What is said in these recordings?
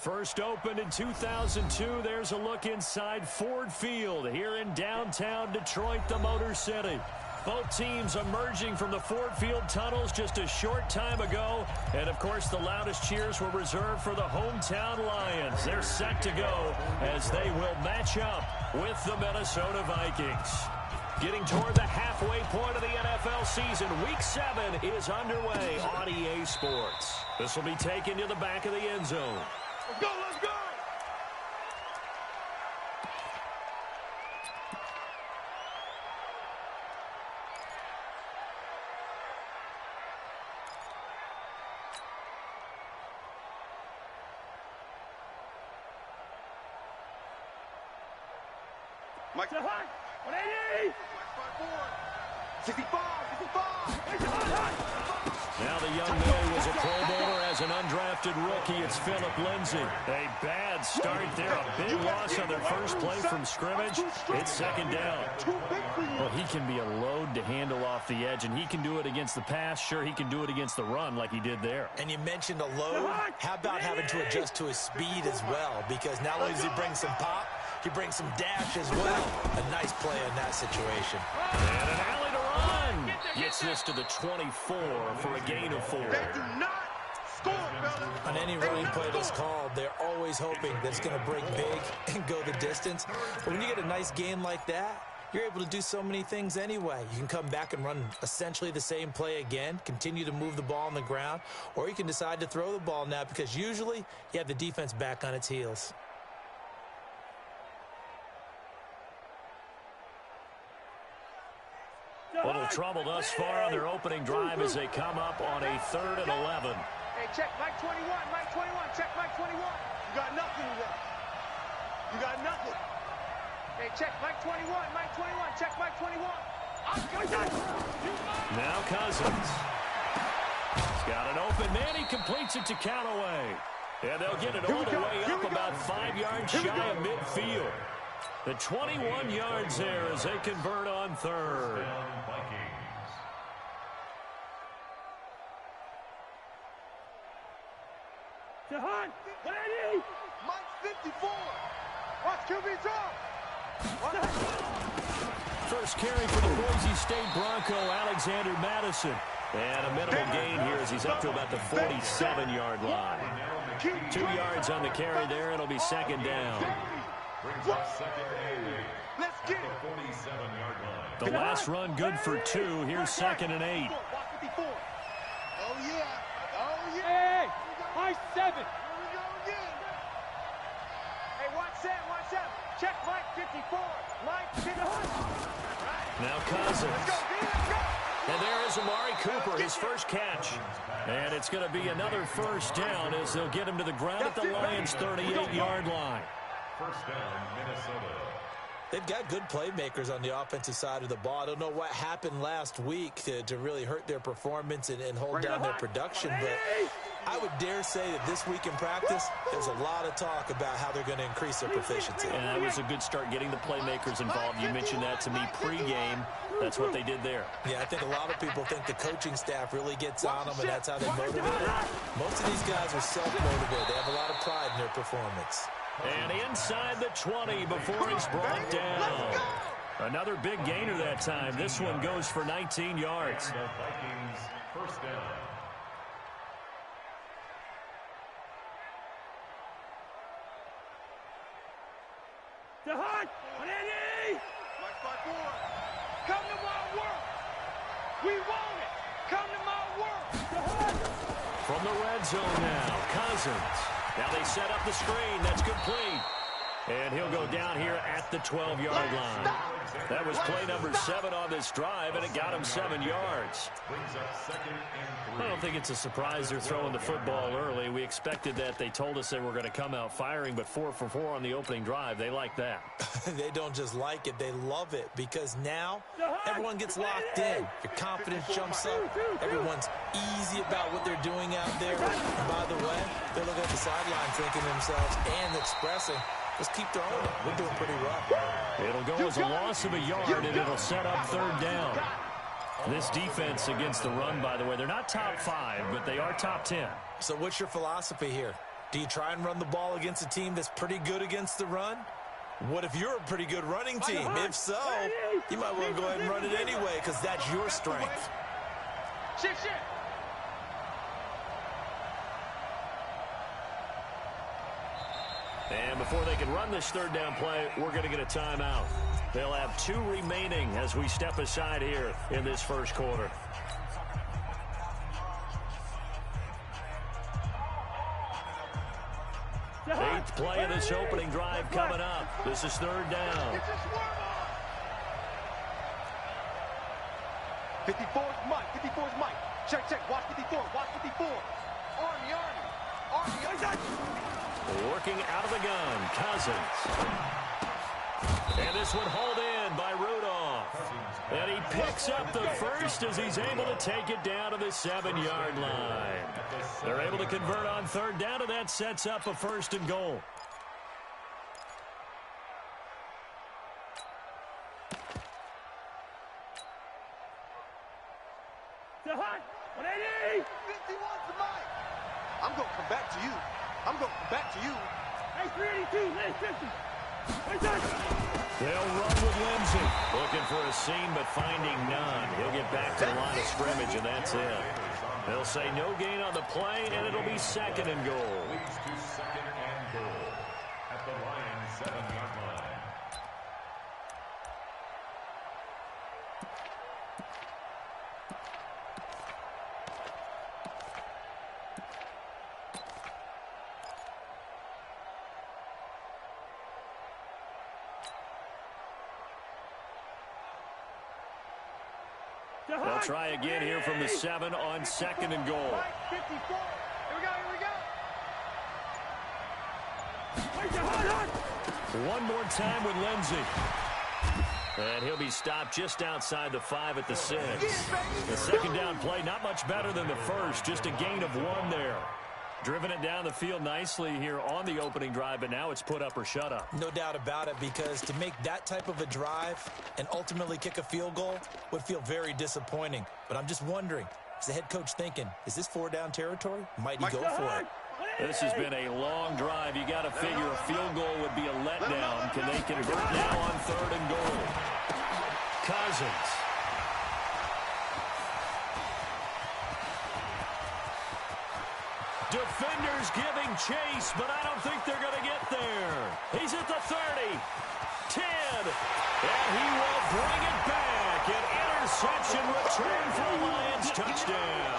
First opened in 2002, there's a look inside Ford Field here in downtown Detroit, the Motor City. Both teams emerging from the Ford Field tunnels just a short time ago. And, of course, the loudest cheers were reserved for the hometown Lions. They're set to go as they will match up with the Minnesota Vikings. Getting toward the halfway point of the NFL season, Week 7 is underway on EA Sports. This will be taken to the back of the end zone. Let's go, let's go! Mike to high. 180. 65. 65. Now the young man was a Pro Bowler as an undrafted rookie. It's Philip Lindsay. A bad start there. A big loss on their first play from scrimmage. It's second down. Well, he can be a load to handle off the edge, and he can do it against the pass. Sure, he can do it against the run like he did there. And you mentioned a load. How about having to adjust to his speed as well? Because not only does he bring some pop, he brings some dash as well. A nice play in that situation. And an alley to run. Gets this to the 24 for a gain of 4. They do not score, fellas. On any running play that's called, they're always hoping that it's going to break big and go the distance. But when you get a nice gain like that, you're able to do so many things anyway. You can come back and run essentially the same play again, continue to move the ball on the ground, or you can decide to throw the ball now because usually you have the defense back on its heels. Little trouble thus far on their opening drive as they come up on a 3rd and 11. Hey, check Mike 21. Mike 21. Check Mike 21. You got nothing today. You got nothing. Hey, check Mike 21. Mike 21. Check Mike 21. Now Cousins. He's got an open man. He completes it to Callaway. And they'll get it all the way up about 5 yards shy of midfield. The 21 yards there as they convert on 3rd. To Hunt. 180. Mike 54. Watch QB drop. First carry for the Boise State Bronco, Alexander Madison. And a minimal gain here as he's up to about the 47-yard line. 2 yards on the carry there. It'll be second down. Let's get it. The last run good for 2. Here's 2nd and 8. Oh, yeah. Oh, yeah. Hey, Mike 7. Here we go again. Hey, watch that, watch that. Check Mike 54. Mike 54. Now Cousins. And there is Amari Cooper, his first catch. And it's going to be another first down as they'll get him to the ground at the Lions' 38-yard line. First down, Minnesota. They've got good playmakers on the offensive side of the ball. I don't know what happened last week to really hurt their performance and hold down their production, but I would dare say that this week in practice, there's a lot of talk about how they're going to increase their proficiency. And that was a good start getting the playmakers involved. You mentioned that to me pregame. That's what they did there. Yeah, I think a lot of people think the coaching staff really gets on them, and that's how they motivate them. Most of these guys are self-motivated. They have a lot of pride in their performance. And inside the 20 before he's brought down. Another big gainer that time. This one goes for 19 yards. The Vikings, first down. To Hunt. 180. Mike 54. Come to my work. We want it. Come to my work. To Hunt. From the red zone now, Cousins. Now they set up the screen. That's complete. And he'll go down here at the 12-yard line. That was play number 7 on this drive, and it got him 7 yards. I don't think it's a surprise they're throwing the football early. We expected that. They told us they were going to come out firing, but 4 for 4 on the opening drive. They like that. They don't just like it. They love it because now everyone gets locked in. Your confidence jumps up. Everyone's easy about what they're doing out there. And by the way, they're looking at the sideline thinking to themselves and expressing, let's keep throwing it. We're doing pretty well. It'll go as a loss of a yard, and it'll set up 3rd down. This defense against the run, by the way, they're not top 5, but they are top 10. So what's your philosophy here? Do you try and run the ball against a team that's pretty good against the run? What if you're a pretty good running team? If so, you might well go ahead and run it anyway because that's your strength. Shift. And before they can run this third down play, we're going to get a timeout. They'll have 2 remaining as we step aside here in this first quarter. Eighth play of this opening drive coming up. This is third down. 54's Mike. Check. Watch 54. Army. Working out of the gun, Cousins. And this one hauled in by Rudolph. And he picks up the first as he's able to take it down to the 7-yard line. They're able to convert on third down, and that sets up a 1st and goal. I'm going to come back to you. Hey, 382, hey, 50. They'll run with Lindsey. Looking for a seam, but finding none. He'll get back to the line of scrimmage, and that's it. They'll say no gain on the play, and it'll be 2nd and goal. Leads to 2nd and goal at the Lions' 7-yard line. They'll try again here from the 7 on 2nd and goal. 54. Here we go. One more time with Lindsey. And he'll be stopped just outside the 5 at the 6. The 2nd down play, not much better than the first. Just a gain of 1 there. Driven it down the field nicely here on the opening drive, but now it's put up or shut up. No doubt about it, because to make that type of a drive and ultimately kick a field goal would feel very disappointing. But I'm just wondering, is the head coach thinking, is this 4-down territory? Might he go for it? This has been a long drive. You got to figure a field goal would be a letdown. Can they convert now on 3rd and goal? Cousins. Defenders giving chase, but I don't think they're going to get there. He's at the 30, 10, and he will bring it back. An interception return for a Lions touchdown.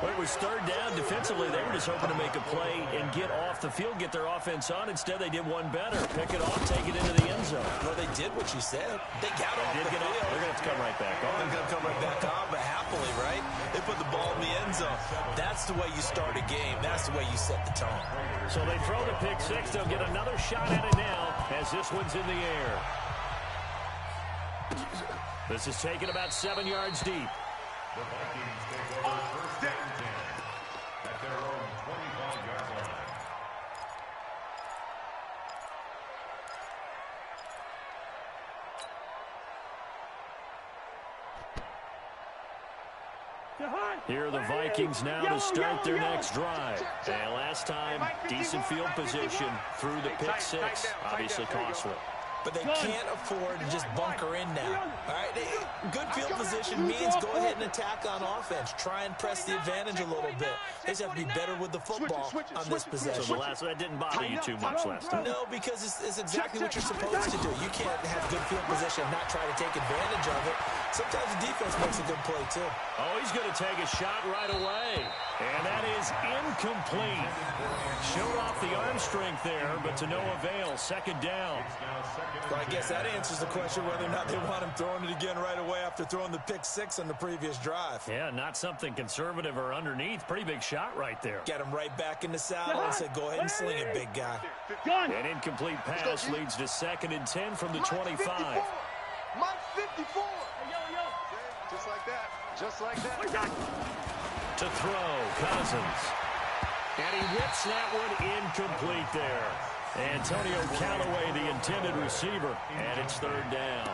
Well, it was 3rd down. Defensively, they were just hoping to make a play and get off the field, get their offense on. Instead, they did one better. Pick it off, take it into the end zone. Well, they did what you said. They got off the field. They're going to have to come right back on. They're going to come right back on, but happily, right? They put the ball in the end zone. That's the way you start a game. That's the way you set the tone. So they throw the pick 6. They'll get another shot at it now as this one's in the air. This is taken about 7 yards deep. The Vikings take over 1st and 10 at their own 25-yard line. Here are the Vikings now to start their next drive. And last time, decent field position through the pick 6. Obviously costly. But they can't afford to just bunker in now. All right, good field position means go ahead and attack on offense. Try and press the advantage a little bit. They just have to be better with the football on this possession. So that didn't bother you too much last time. No, because it's exactly what you're supposed to do. You can't have good field position and not try to take advantage of it. Sometimes the defense makes a good play, too. Oh, he's going to take a shot right away. And that is incomplete. Showed off the arm strength there, but to no avail. 2nd down. Well, I guess that answers the question whether or not they want him throwing it again right away after throwing the pick 6 on the previous drive. Yeah, not something conservative or underneath. Pretty big shot right there. Get him right back in the saddle and said, go ahead and sling it, big guy. An incomplete pass leads to 2nd and 10 from the 25. Mike 54. Just like that. Just like that. To throw, Cousins. And he whips that one incomplete there. Antonio Callaway, the intended receiver, and it's 3rd down.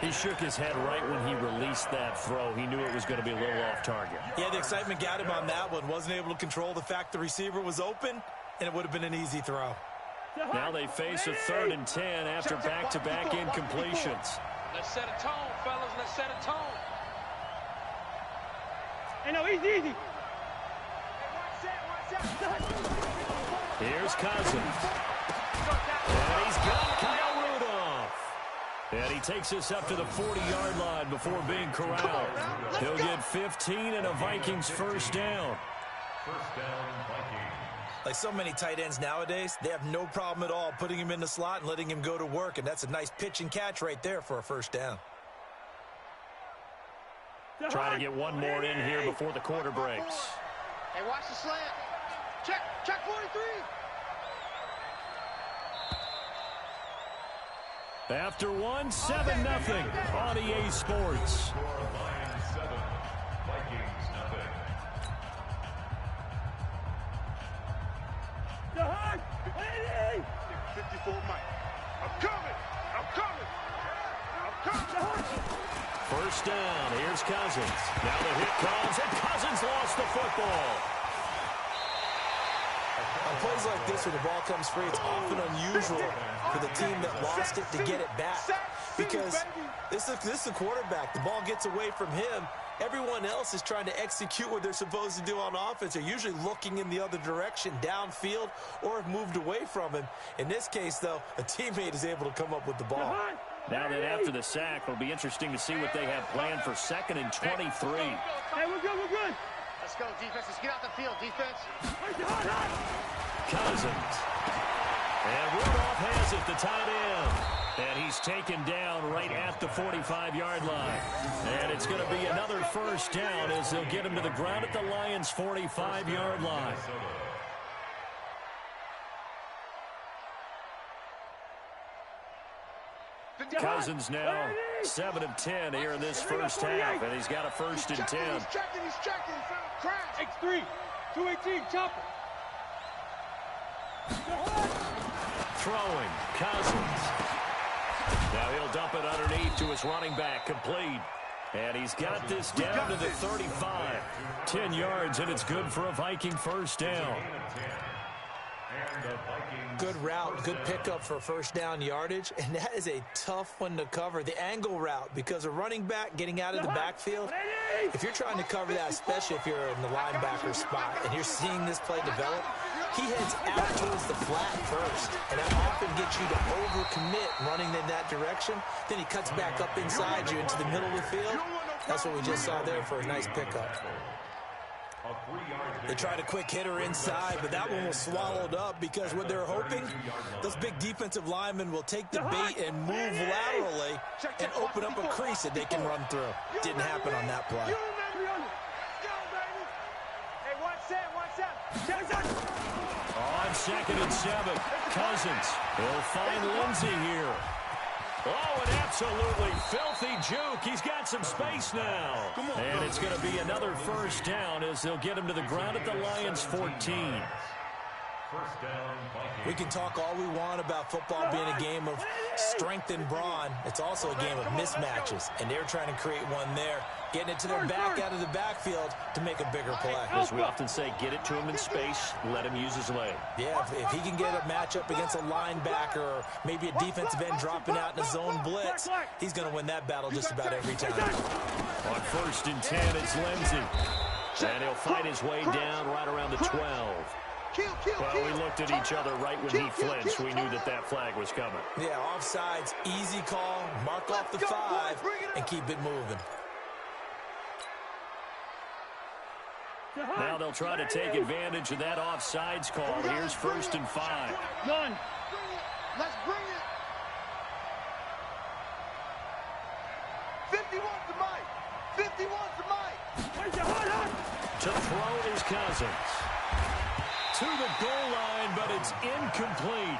He shook his head right when he released that throw. He knew it was going to be a little off target. Yeah, the excitement got him on that one. Wasn't able to control the fact the receiver was open, and it would have been an easy throw. Now they face a 3rd and 10 after back-to-back incompletions. Let's set a tone, fellas. Let's set a tone. Hey, no, easy. Here's Cousins. And he's got Kyle Rudolph. And he takes us up to the 40-yard line before being corralled. He'll get 15 and a Vikings first down. First down, Vikings. Like so many tight ends nowadays, they have no problem at all putting him in the slot and letting him go to work, and that's a nice pitch and catch right there for a first down. Trying to get one more in here before the quarter breaks. Hey, watch the slant. Check 43. After 1, 7-0 on EA Sports. Score Lions 7, Vikings nothing. The hard. 54 Mike. I'm coming. First down. Here's Cousins. Now the hit comes, and Cousins lost the football. On plays like this where the ball comes free, it's often unusual for the team that lost it to get it back. Because this is the quarterback. The ball gets away from him. Everyone else is trying to execute what they're supposed to do on offense. They're usually looking in the other direction, downfield, or have moved away from him. In this case, though, a teammate is able to come up with the ball. Now that after the sack, it'll be interesting to see what they have planned for 2nd and 23. Hey, we're good. Let's go, defense. Let's get out the field, defense. Cousins. And Rudolph has it, the tight end. And he's taken down right at the 45-yard line. And it's going to be another first down as they'll get him to the ground at the Lions' 45-yard line. Cousins now 7 of 10 here in this first half, and he's got a 1st and 10. He's checking. Crash. X3, 218, chopper. Throwing, Cousins. Now he'll dump it underneath to his running back, complete. And he's got this down to the 35. 10 yards, and it's good for a Viking first down. Good route, good pickup for first down yardage, and that is a tough one to cover. The angle route, because a running back getting out of the backfield, if you're trying to cover that, especially if you're in the linebacker spot and you're seeing this play develop, he heads out towards the flat first, and that often gets you to overcommit running in that direction. Then he cuts back up inside you into the middle of the field. That's what we just saw there for a nice pickup. They tried a quick hitter inside, but that one was swallowed up because what they're hoping, those big defensive linemen will take the bait and move laterally and open up a crease that they can run through. Didn't happen on that play. Hey, one set. On 2nd and 7, Cousins. He'll find Lindsey here. Oh, an absolutely filthy juke. He's got some space now. And it's going to be another first down as they'll get him to the ground at the Lions' 14. We can talk all we want about football being a game of strength and brawn. It's also a game of mismatches, and they're trying to create one there, getting it to their back out of the backfield to make a bigger play. As we often say, get it to him in space, let him use his leg. Yeah, if he can get a matchup against a linebacker or maybe a defensive end dropping out in a zone blitz, he's going to win that battle just about every time. On 1st and 10, it's Lindsey. And he'll fight his way down right around the 12. Well, we looked at each other right when he flinched. We knew that flag was coming. Yeah, offsides, easy call, mark off the 5, and keep it moving. Now they'll try to take advantage of that offsides call. Here's 1st and 5. None. Let's bring it. 51 to Mike. 51 to Mike. To throw is Cousins. to the goal line, but it's incomplete.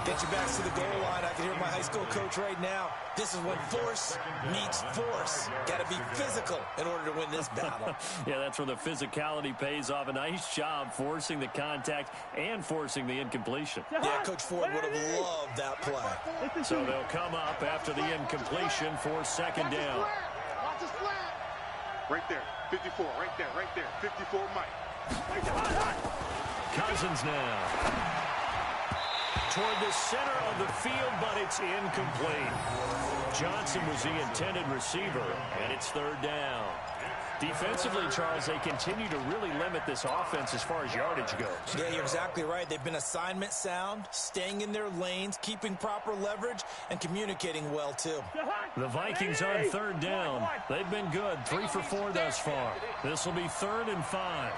Get your backs to the goal line. I can hear my high school coach right now. This is when force meets force. Got to be physical in order to win this battle. Yeah, that's where the physicality pays off. A nice job forcing the contact and forcing the incompletion. Yeah, Coach Ford would have loved that play. So they'll come up after the incompletion for second down. Watch the slant. Right there, 54, right there, 54, Mike. Cousins now. Toward the center of the field, but it's incomplete. Johnson was the intended receiver, and it's third down. Defensively, Charles, they continue to really limit this offense as far as yardage goes. Yeah, you're exactly right. They've been assignment sound, staying in their lanes, keeping proper leverage, and communicating well, too. The Vikings on third down. They've been good, 3 for 4 thus far. This will be 3rd and 5.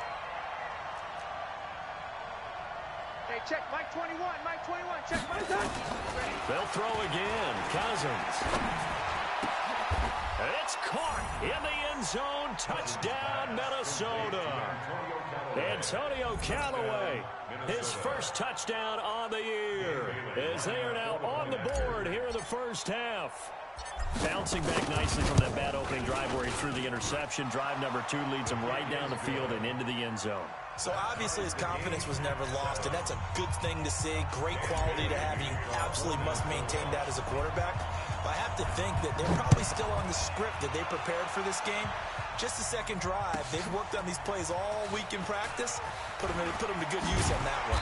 Hey, check Mike 21, check Mike 21. They'll throw again. Cousins. It's caught in the end zone. Touchdown, Minnesota. Antonio Callaway, his first touchdown on the year, as they are now on the board here in the first half. Bouncing back nicely from that bad opening drive where he threw the interception. Drive number 2 leads him right down the field and into the end zone. So obviously his confidence was never lost, and that's a good thing to see. Great quality to have. You absolutely must maintain that as a quarterback. But I have to think that they're probably still on the script that they prepared for this game. Just the second drive. They've worked on these plays all week in practice. Put them to good use on that one.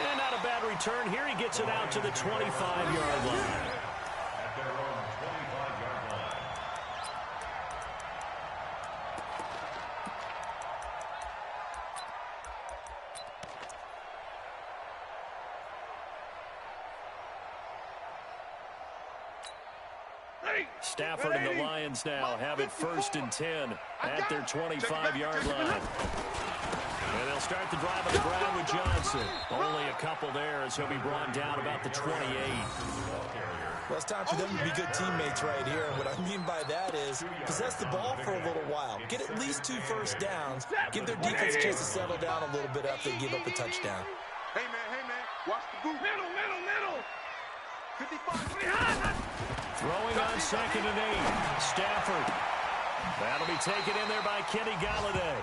And not a bad return. Here he gets it out to the 25-yard line. At their own 25-yard line. Stafford and the Lions now have it 1st and 10 at their 25-yard line. And they'll start the drive on the ground with Johnson. Only a couple there as he'll be brought down about the 28. Well, it's time for them to be good teammates right here. And what I mean by that is possess the ball for a little while. Get at least 2 first downs. Give their defense a chance to settle down a little bit after they give up a touchdown. Hey, man, watch the boot. Middle. 55. Throwing on 2nd and 8. Stafford. That'll be taken in there by Kenny Galladay.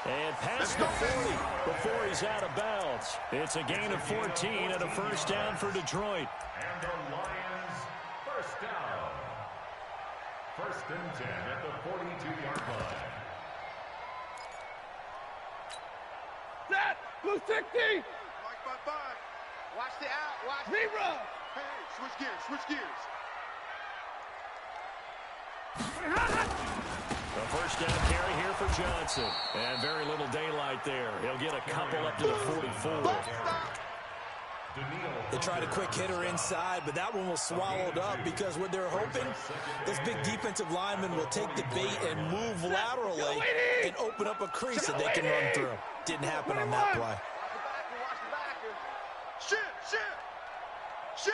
And past the 40 before he's out of bounds. It's a gain of 14 and a first down for Detroit. And the Lions, first down. 1st and 10 at the 42-yard line. Set! Blue 60! Mike 5. Watch the out, watch. Zebra! Hey, switch gears. The first down carry here for Johnson. And very little daylight there. He'll get a couple up to the 44. They tried a quick hitter inside, but that one was swallowed up because what they're hoping, those big defensive linemen will take the bait and move laterally and open up a crease that they can run through. Didn't happen on that play. Watch the backer. Shit!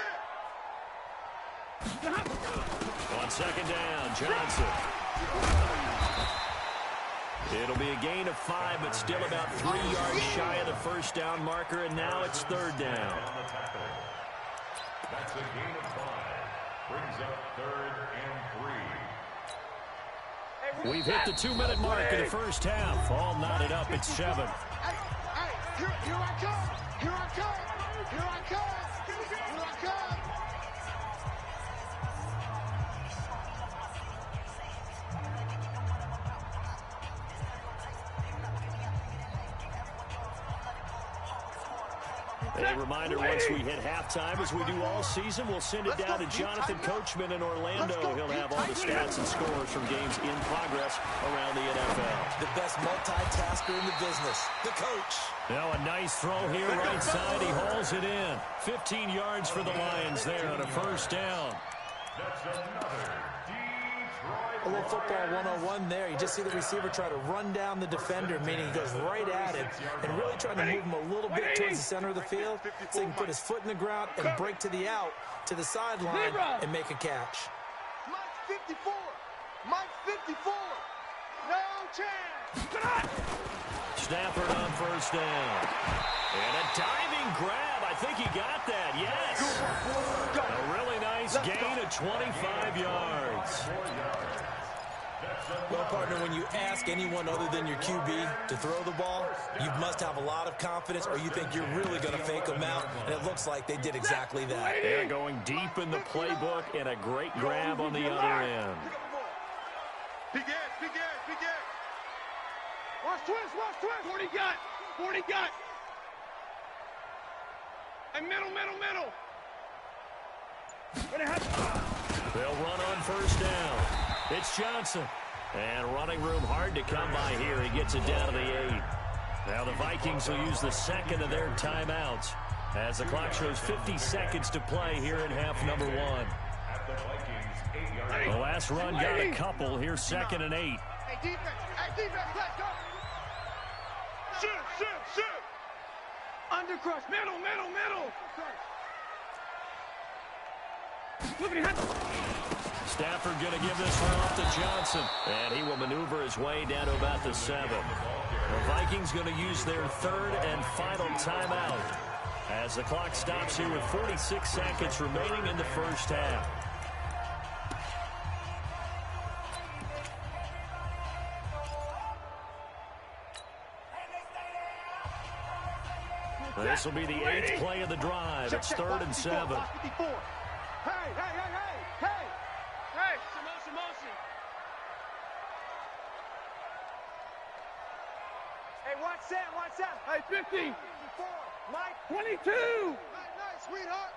On 2nd down, Johnson. It'll be a gain of 5, but still about 3 yards shy of the first down marker, and now it's 3rd down. That's a gain of 5. Brings up 3rd and 3. We've hit the 2-minute mark of the first half. All knotted up at 7. Hey, here I come. A reminder, once we hit halftime, as we do all season, we'll send it down to Jonathan Coachman in Orlando. He'll have all the stats and scores from games in progress around the NFL. The best multitasker in the business, the coach. Now a nice throw here right side. He hauls it in. 15 yards for the Lions there on a first down. That's another A little football 101 there. You just see the receiver try to run down the defender, meaning he goes right at it and really trying to move him a little bit towards the center of the field so he can put his foot in the ground and break to the out, to the sideline, and make a catch. Mike 54. No chance. Stafford on first down. And a diving grab. I think he got that. Yes. A really nice gain of 25 yards. Well, partner, when you ask anyone other than your QB to throw the ball, you must have a lot of confidence or you think you're really going to fake them out, and it looks like they did exactly that. They're going deep in the playbook and a great grab on the other end. Big edge, big edge, big edge. Watch twist, watch twist. 40 gut, 40 gut. And middle. They'll run on first down. It's Johnson. And running room hard to come by here. He gets it down to the 8. Now the Vikings will use the second of their timeouts as the clock shows 50 seconds to play here in half number 1. The last run got a couple. Here's 2nd and 8. Hey, defense, let's go. Shoot. Undercrush, middle. Stafford going to give this one off to Johnson. And he will maneuver his way down to about the 7. The Vikings going to use their 3rd and final timeout as the clock stops here with 46 seconds remaining in the first half. This will be the 8th play of the drive. It's 3rd and 7. Hey, motion. Hey, watch that. Hey, 50. Mike. 22. Nice, sweetheart.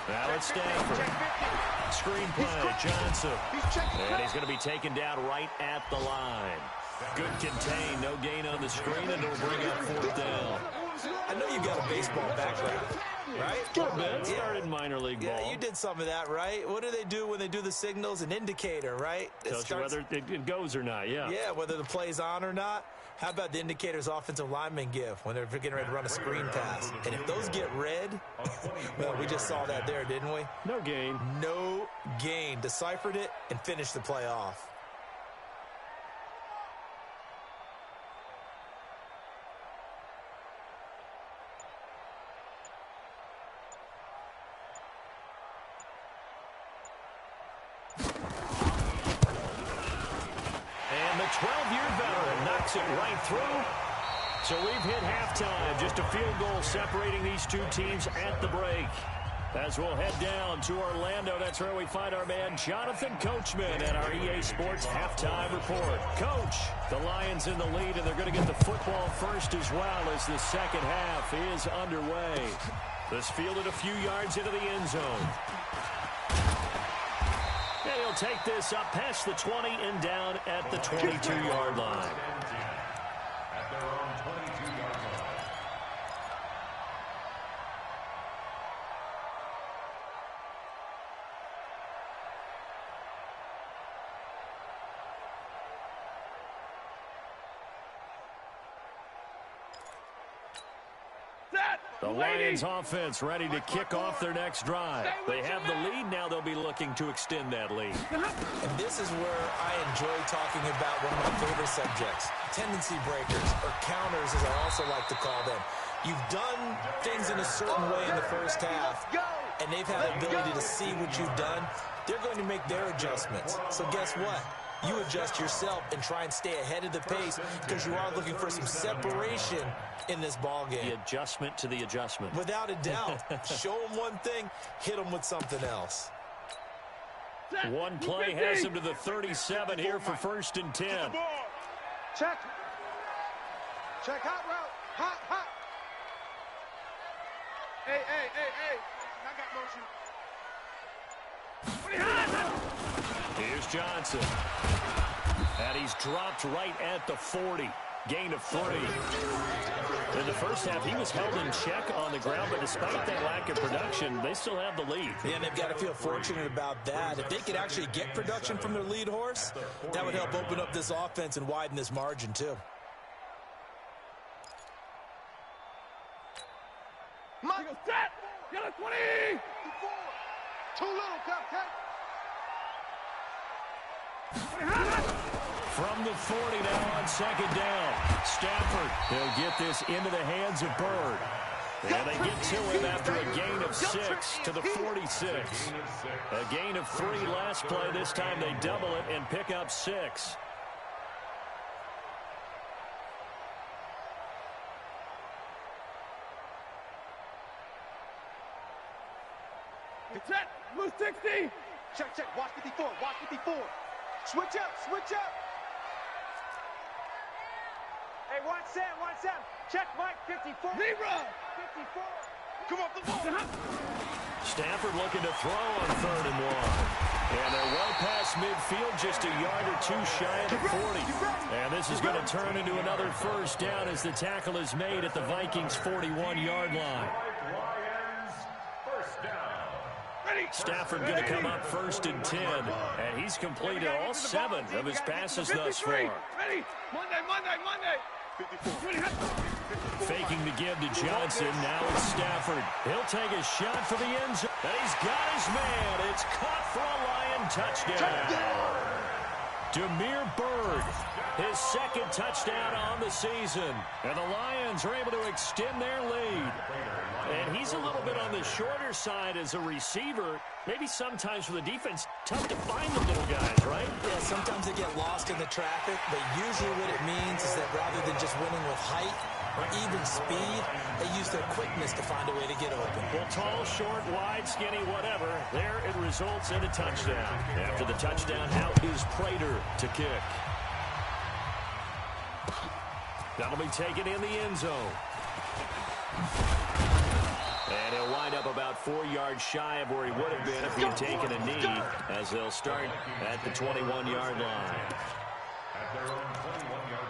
Now it's Stafford. Screen play, Johnson. And he's going to be taken down right at the line. Good contain, no gain on the screen, and it'll bring up 4th down. I know you got a baseball background, right? A little bit. Started minor league ball. Yeah, you did some of that, right? What do they do when they do the signals? An indicator, right? Tells you whether it goes or not, yeah. Yeah, whether the play's on or not. How about the indicators offensive linemen give when they're getting ready to run a screen pass? And if those get red, well, we just saw that there, didn't we? No gain. No gain. Deciphered it and finished the play off. And the 12-year veteran knocks it right through. So we've hit halftime. Just a field goal separating these two teams at the break. As we'll head down to Orlando, that's where we find our man Jonathan Coachman at our EA Sports Halftime Report. Coach, the Lions in the lead, and they're going to get the football first as well as the second half is underway. This fielded a few yards into the end zone. And he'll take this up past the 20 and down at the 22-yard line. At their own 22-yard line. The Lions offense ready to kick off their next drive. They have the lead. Now they'll be looking to extend that lead. And this is where I enjoy talking about one of my favorite subjects, tendency breakers, or counters as I also like to call them. You've done things in a certain way in the first half, and they've had the ability to see what you've done. They're going to make their adjustments. So guess what? You adjust yourself and try and stay ahead of the pace because you are looking for some separation in this ball game. The adjustment to the adjustment. Without a doubt. Show them one thing, hit them with something else. One play has him to the 37 here for 1st and 10. Check hot route. Hot. Hey. I got motion. Here's Johnson. And he's dropped right at the 40. Gain of 3. In the first half, he was held in check on the ground, but despite that lack of production, they still have the lead. Yeah, and they've got to feel fortunate about that. If they could actually get production from their lead horse, that would help open up this offense and widen this margin, too. Michael, set! Yellow 20! Too little, cupcake. From the 40 now on second down. Stafford, he'll get this into the hands of Bird. And they get to him after a gain of 6 to the 46. A gain of 3 last play. This time they double it and pick up 6. Get set. Move 60. Check, check. Watch 54. Watch 54. Switch up. Switch up. Hey, watch Sam. Watch Sam. Check Mike. 54. Zebra. 54. Come off the ball. Stafford looking to throw on 3rd and 1. And they're well past midfield, just a yard or 2 shy of the 40. And this is going to turn into another first down as the tackle is made at the Vikings' 41-yard line. Stafford going to come up 1st and 10, and he's completed all 7 of his passes thus far. Ready. Monday. 54. Faking the give to Johnson. Now it's Stafford. He'll take a shot for the end zone. And he's got his man. It's caught for a Lion touchdown. Damiere Byrd, his 2nd touchdown on the season. And the Lions are able to extend their lead. And he's a little bit on the shorter side as a receiver. Maybe sometimes for the defense, tough to find the little guys, right? Yeah, sometimes they get lost in the traffic, but usually what it means is that rather than just winning with height or even speed, they use their quickness to find a way to get open. Well, tall, short, wide, skinny, whatever, there it results in a touchdown. After the touchdown, out is Prater to kick. That'll be taken in the end zone. And he'll wind up about 4 yards shy of where he would have been if he had taken a knee, as they'll start at the 21-yard line. At their own 21-yard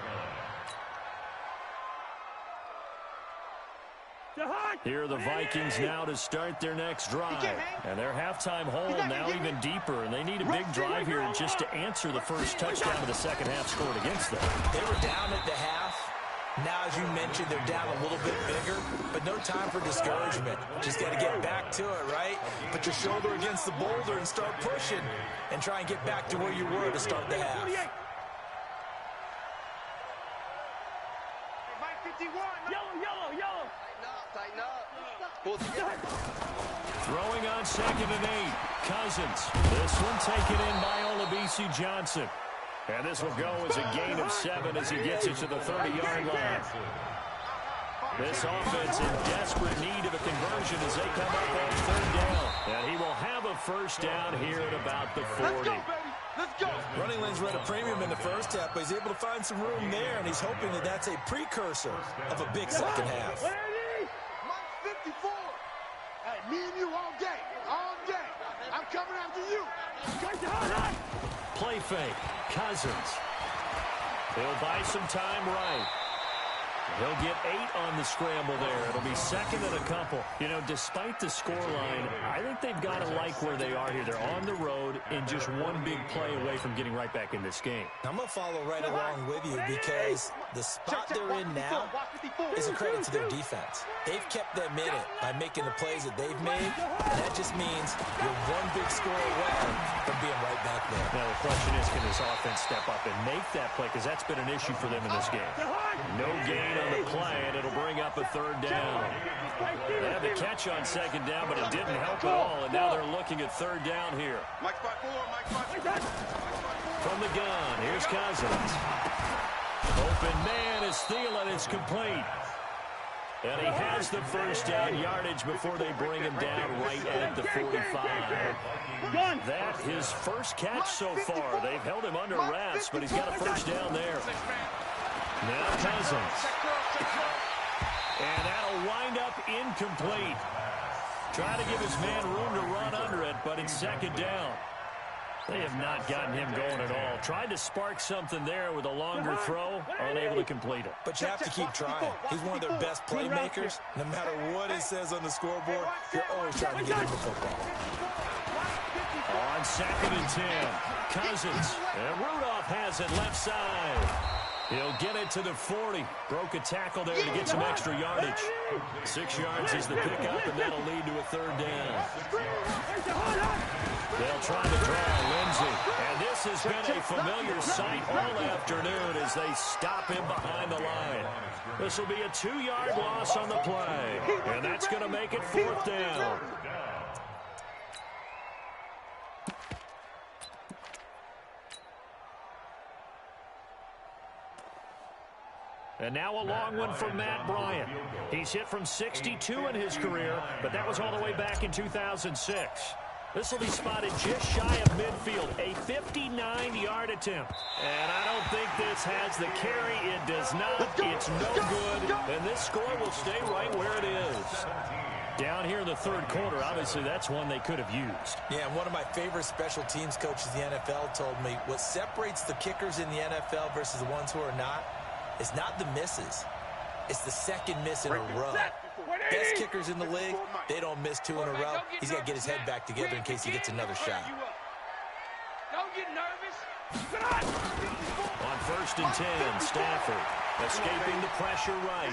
line. Here are the Vikings now to start their next drive. And their halftime hole now even deeper, and they need a big drive here just to answer the first touchdown of the second half scored against them. They were down at the half. Now, as you mentioned, they're down a little bit bigger, but no time for discouragement. Just got to get back to it, right? Put your shoulder against the boulder and start pushing and try and get back to where you were to start the half. Hey, Mike 51. Yellow. Tighten up. Pull together. Throwing on 2nd and 8. Cousins. This one taken in by Olabisi Johnson. And this will go as a gain of 7 as he gets it to the 30-yard line. This offense in desperate need of a conversion as they come up on 3rd down. And he will have a first down here at about the 40. Let's go, baby. Let's go. Running lanes were at a premium in the first half, but he's able to find some room there, and he's hoping that that's a precursor of a big second half. Mike 54. Hey, me and you all day. All day. I'm coming after you. Play fake. Cousins. He'll buy some time right. He'll get 8 on the scramble there. It'll be 2nd and a couple. You know, despite the scoreline, I think they've got to like where they are here. They're on the road and just one big play away from getting right back in this game. I'm going to follow right along with you because the spot they're in now is a credit to their defense. They've kept them in it by making the plays that they've made, and that just means you're one big score away from being right back there. Now, the question is, can this offense step up and make that play? Because that's been an issue for them in this game. No gain on the play, and it'll bring up a 3rd down. They had the catch on 2nd down, but it didn't help at all, and now they're looking at 3rd down here. Mike spot 4. Mike spot 4. From the gun, here's Cousins. Open man is Thielen. It's complete. And he has the first down yardage before they bring him down right at the 45. That his first catch so far. They've held him under wraps, but he's got a first down there. Now Cousins. And that'll wind up incomplete. Try to give his man room to run under it, but it's 2nd down. They have not gotten him going at all. Tried to spark something there with a longer throw, unable to complete it. But you have to keep trying. He's one of their best playmakers. No matter what it says on the scoreboard, you're always trying to get him the football. On 2nd and 10, Cousins. And Rudolph has it left side. He'll get it to the 40. Broke a tackle there to get some extra yardage. 6 yards is the pickup, and that'll lead to a 3rd down. They'll try to draw Lindsey. And this has been a familiar sight all afternoon as they stop him behind the line. This will be a 2-yard loss on the play. And that's going to make it 4th down. And now a long one for Matt Bryant. He's hit from 62 in his career, but that was all the way back in 2006. This will be spotted just shy of midfield, a 59-yard attempt. And I don't think this has the carry. It does not. It's no good. And this score will stay right where it is. Down here in the 3rd quarter, obviously that's one they could have used. Yeah, and one of my favorite special teams coaches in the NFL told me what separates the kickers in the NFL versus the ones who are not is not the misses. It's the second miss in a row. Best kickers in the league, they don't miss 2 in a row. He's got to get his head back together in case he gets another shot. Don't get nervous. On 1st and 10, Stafford escaping the pressure right.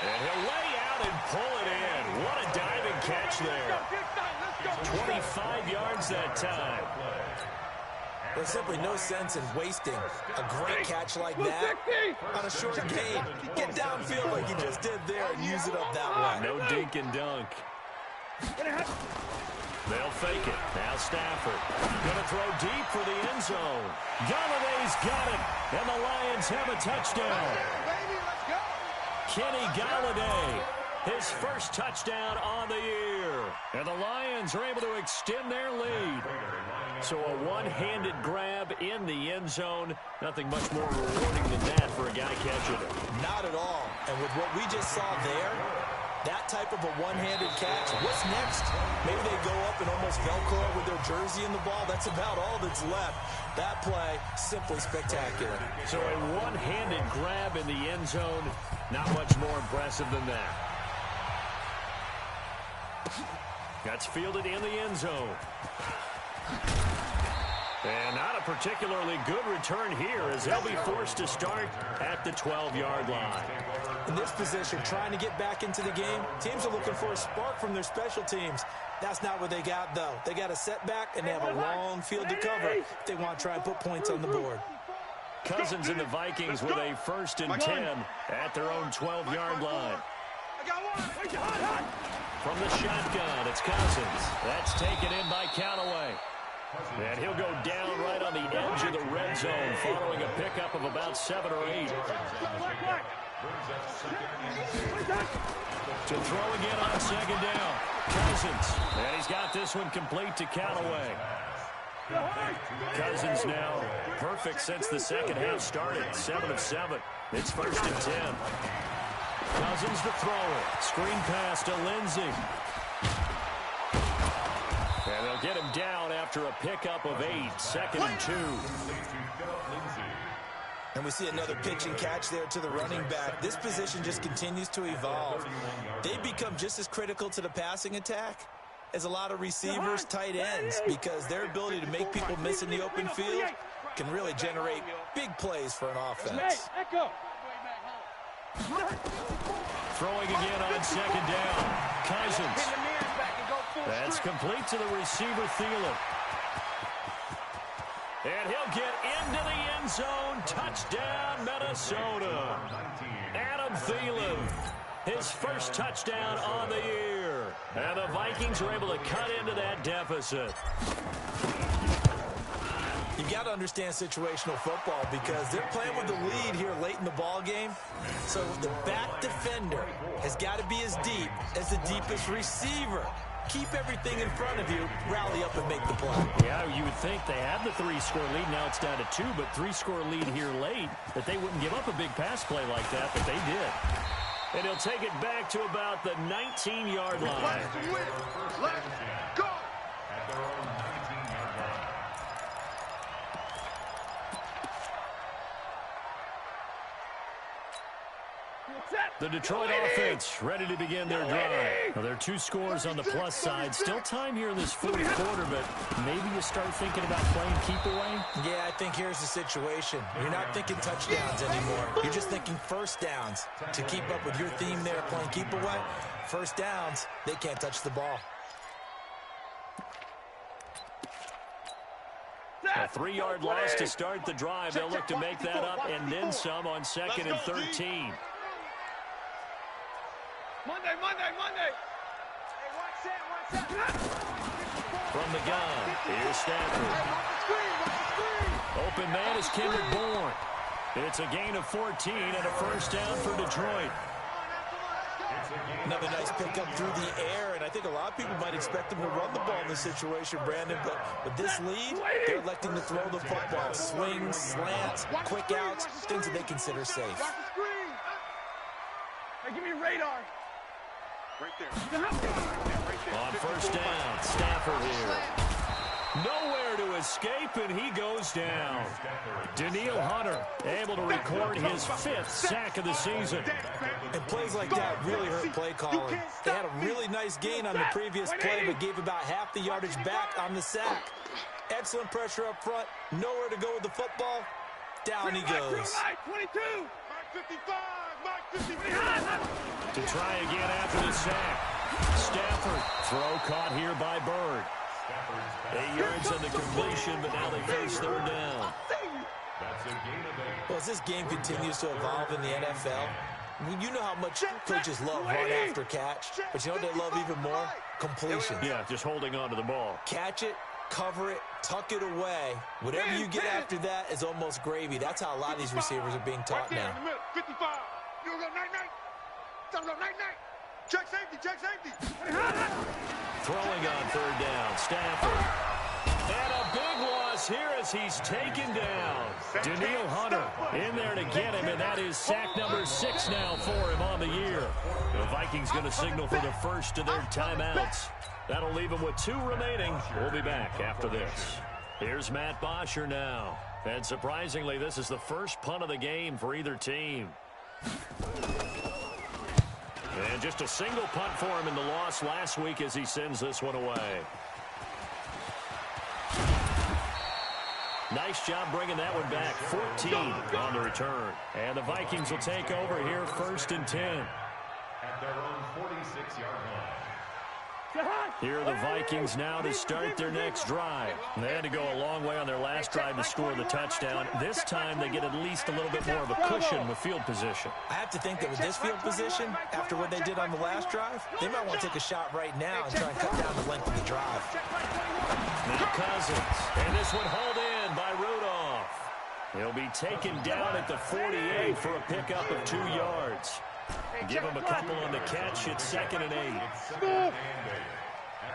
And he'll lay out and pull it in. What a diving catch there. 25 yards that time. There's simply no sense in wasting a great catch like that on a short gain. Get downfield like you just did there and use it up that way. No dink and dunk. They'll fake it. Now Stafford going to throw deep for the end zone. Galladay's got it, and the Lions have a touchdown. Kenny Galladay, his first touchdown on the year. And the Lions are able to extend their lead. So a one-handed grab in the end zone. Nothing much more rewarding than that for a guy catching it. Not at all. And with what we just saw there, that type of a one-handed catch, what's next? Maybe they go up and almost Velcro with their jersey in the ball. That's about all that's left. That play, simply spectacular. So a one-handed grab in the end zone, not much more impressive than that. That's fielded in the end zone. And not a particularly good return here as they'll be forced to start at the 12-yard line. In this position, trying to get back into the game, teams are looking for a spark from their special teams. That's not what they got, though. They got a setback, and they have a long field to cover if they want to try and put points on the board. Cousins and the Vikings with a 1st and 10 at their own 12-yard line. From the shotgun, it's Cousins. That's taken in by Callaway. And he'll go down right on the edge of the red zone following a pickup of about 7 or 8. To throw again on 2nd down. Cousins. And he's got this one complete to Callaway. Cousins now perfect since the second half started. 7 of 7. It's 1st and 10. Cousins the thrower. Screen pass to Lindsey. And they'll get him down after a pickup of 8. 2nd and 2. And we see another pitch and catch there to the running back. This position just continues to evolve. They become just as critical to the passing attack as a lot of receivers, tight ends, because their ability to make people miss in the open field can really generate big plays for an offense. Throwing again on 2nd down. Cousins. That's complete to the receiver, Thielen. And he'll get into the end zone. Touchdown, Minnesota. Adam Thielen, his first touchdown on the year. And the Vikings are able to cut into that deficit. You've got to understand situational football because they're playing with the lead here late in the ball game. So the back defender has got to be as deep as the deepest receiver. Keep everything in front of you, rally up and make the play. Yeah, you would think they had the 3-score lead. Now it's down to 2, but 3-score lead here late, that they wouldn't give up a big pass play like that, but they did. And he'll take it back to about the 19-yard line. Let's go! Set! The Detroit offense ready to begin their drive. Well, there are 2 scores on the plus side. Still time here in this fourth quarter, but maybe you start thinking about playing keep away? Yeah, I think here's the situation. You're not thinking touchdowns anymore. You're just thinking first downs. To keep up with your theme there, playing keep away, first downs, they can't touch the ball. A 3-yard loss to start the drive. They'll look to make that up and then some on 2nd and 13. Monday. Hey, watch that. From the gun, here's Stafford. Open man is Kendrick Bourne. It's a gain of 14 and a first down for Detroit. Another nice pickup through the air, and I think a lot of people might expect them to run the ball in this situation, Brandon, but with this lead, they're electing to throw the football. Swings, slants, quick outs, things that they consider safe. Hey, give me a radar. Right there. On first down, Stafford here. Nowhere to escape, and he goes down. Danielle Hunter able to record his 5th sack of the season. And plays like that really hurt play calling. They had a really nice gain on the previous play, but gave about half the yardage back on the sack. Excellent pressure up front. Nowhere to go with the football. Down he goes. 22. Mike 55. Mike 55. To try again after the sack. Stafford, throw caught here by Bird. 8 yards on the completion, but now they face 3rd down. Well, as this game continues to evolve in the NFL, you know how much coaches love run after catch, but you know what they love even more? Completion. Yeah, just holding on to the ball. Catch it, cover it, tuck it away. Whatever you get after that is almost gravy. That's how a lot of these receivers are being taught now. 55. You go night-night. Don't go night-night. Check safety. Throwing on 3rd down, Stafford. And a big loss here as he's taken down. Danielle Hunter in there to get him, and that is sack number 6 now for him on the year. The Vikings going to signal for the first of their timeouts. That'll leave him with 2 remaining. We'll be back after this. Here's Matt Bosher now. And surprisingly, this is the first punt of the game for either team. And just a single punt for him in the loss last week as he sends this one away. Nice job bringing that one back. 14 on the return. And the Vikings will take over here 1st and 10. At their own 46-yard line. Here are the Vikings now to start their next drive. They had to go a long way on their last drive to score the touchdown. This time they get at least a little bit more of a cushion with field position. I have to think that with this field position, after what they did on the last drive, they might want to take a shot right now and try and cut down the length of the drive. Now Cousins, and this one hauled in by Rudolph. He'll be taken down at the 48 for a pickup of 2 yards. Give him a couple on the catch. It's 2nd and 8.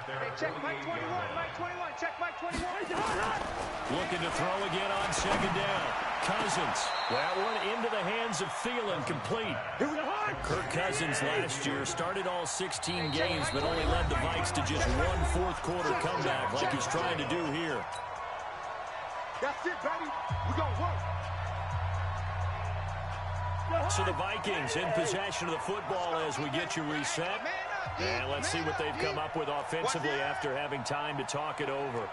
Hey, check Mike 21. Check Mike 21. Looking to throw again on 2nd down. Cousins. That one into the hands of Thielen, complete. Kirk Cousins last year started all 16 games, but only led the Vikes to just 1 fourth-quarter comeback like he's trying to do here. That's it, baby. We're going to work. So the Vikings in possession of the football as we get you reset. And let's see what they've come up with offensively after having time to talk it over.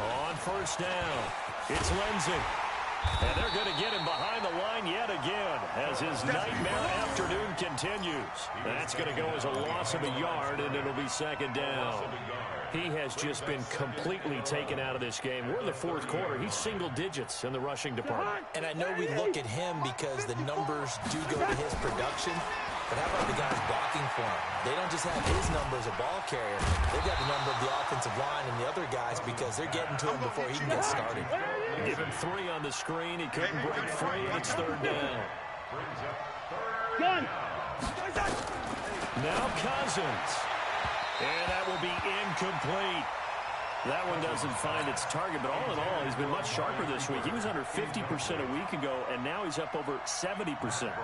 On 1st down, it's Lindsey. And they're going to get him behind the line yet again as his nightmare afternoon continues. That's going to go as a loss of a yard, and it'll be 2nd down. He has just been completely taken out of this game. We're in the 4th quarter. He's single digits in the rushing department. And I know we look at him because the numbers do go to his production. But how about the guys blocking for him? They don't just have his number as a ball carrier. They've got the number of the offensive line and the other guys because they're getting to him before he can get started. Give him 3 on the screen. He couldn't break free, and it's 3rd down. Now Cousins. And that will be incomplete. That one doesn't find its target, but all in all, he's been much sharper this week. He was under 50% a week ago, and now he's up over 70%.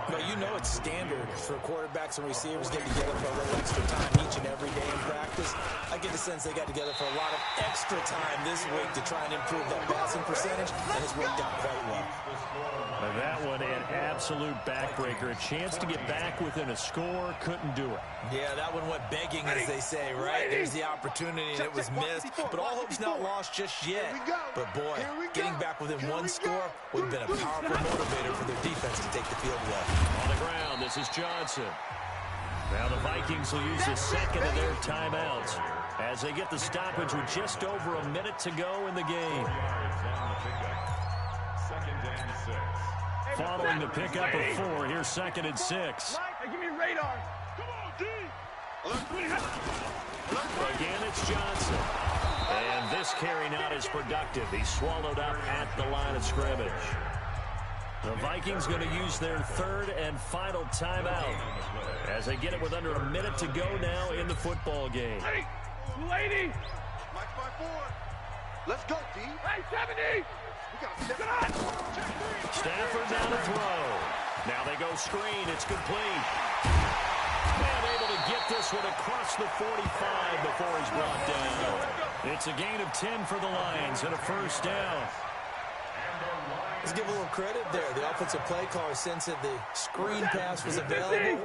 But you know it's standard for quarterbacks and receivers getting together for a little extra time each and every day in practice. I get to sense they got together for a lot of extra time this week to try and improve that passing percentage, and it's worked out quite well. And that one, an absolute backbreaker. A chance to get back within a score, couldn't do it. Yeah, that one went begging, as they say, right? There's the opportunity, and it was missed. But all hope's not lost just yet. But, boy, getting back within one score would have been a powerful motivator for their defense to take the field away. On the ground, this is Johnson. Now the Vikings will use the second of their timeouts as they get the stoppage with just over a minute to go in the game. Following the pickup of 4, here's 2nd and 6. Hey, give me radar. Come on, D. Again, it's Johnson. And this carry not as productive. He's swallowed up at the line of scrimmage. The Vikings going to use their 3rd and final timeout as they get it with under a minute to go now in the football game. Hey, lady. Mike 5-4. Let's go, D. Hey, 70. Stafford down to throw. Now they go screen. It's complete. And able to get this one across the 45 before he's brought down. It's a gain of 10 for the Lions and a first down. Let's give a little credit there. The offensive play caller sensed that the screen pass was available.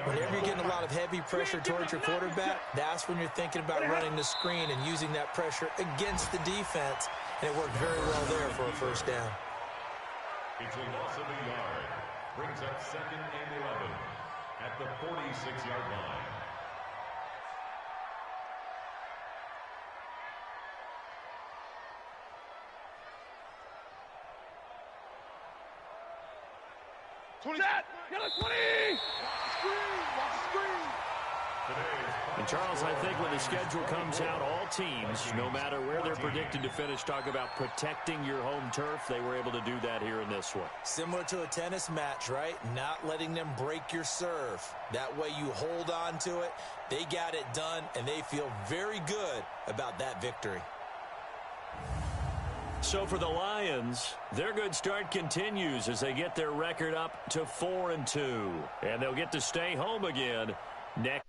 Whenever you're getting a lot of heavy pressure towards your quarterback, that's when you're thinking about running the screen and using that pressure against the defense. And it worked very well there for a first down. It's a loss of a yard. Brings up 2nd and 11 at the 46-yard line. Set! Get a 20! And Charles, I think when the schedule comes out, all teams, no matter where they're predicted to finish, talk about protecting your home turf. They were able to do that here in this one. Similar to a tennis match, right? Not letting them break your serve. That way you hold on to it. They got it done, and they feel very good about that victory. So for the Lions, their good start continues as they get their record up to 4-2. And they'll get to stay home again next.